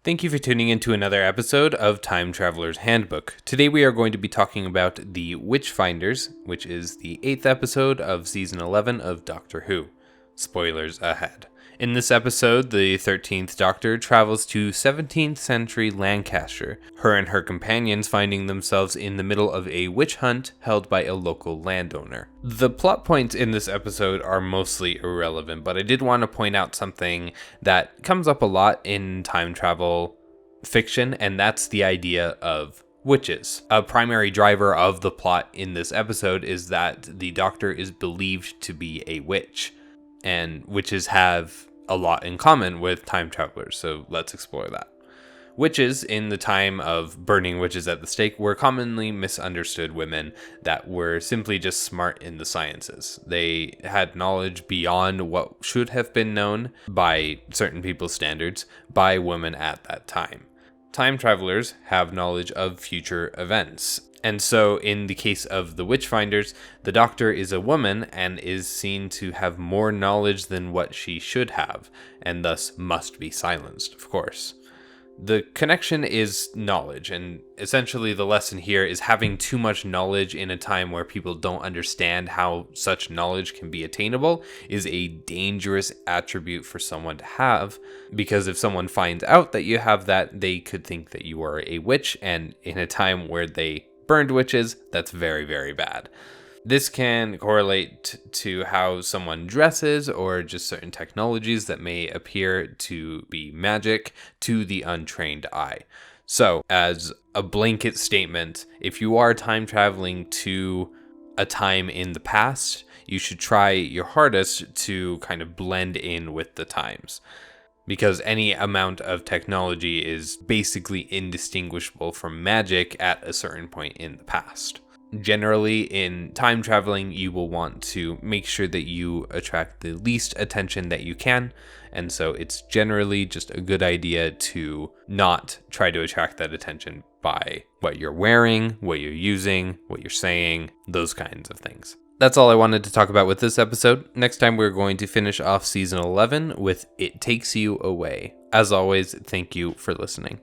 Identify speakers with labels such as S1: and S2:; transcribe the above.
S1: Thank you for tuning in to another episode of Time Traveler's Handbook. Today we are going to be talking about the Witchfinders, which is the 8th episode of Season 11 of Doctor Who. Spoilers ahead. In this episode, the 13th Doctor travels to 17th century Lancashire, her and her companions finding themselves in the middle of a witch hunt held by a local landowner. The plot points in this episode are mostly irrelevant, but I did want to point out something that comes up a lot in time travel fiction, and that's the idea of witches. A primary driver of the plot in this episode is that the Doctor is believed to be a witch, and witches have a lot in common with time travelers, so let's explore that. Witches, in the time of burning witches at the stake, were commonly misunderstood women that were simply just smart in the sciences. They had knowledge beyond what should have been known, by certain people's standards, by women at that time. Time travelers have knowledge of future events. And so in the case of the Witchfinders, the Doctor is a woman and is seen to have more knowledge than what she should have, and thus must be silenced, of course. The connection is knowledge, and essentially the lesson here is having too much knowledge in a time where people don't understand how such knowledge can be attainable is a dangerous attribute for someone to have, because if someone finds out that you have that, they could think that you are a witch, and in a time where they burned witches, that's very, very bad. This can correlate to how someone dresses or just certain technologies that may appear to be magic to the untrained eye. So, as a blanket statement, if you are time traveling to a time in the past, you should try your hardest to kind of blend in with the times, because any amount of technology is basically indistinguishable from magic at a certain point in the past. Generally, in time traveling, you will want to make sure that you attract the least attention that you can, and so it's generally just a good idea to not try to attract that attention by what you're wearing, what you're using, what you're saying, those kinds of things. That's all I wanted to talk about with this episode. Next time we're going to finish off Season 11 with It Takes You Away. As always, thank you for listening.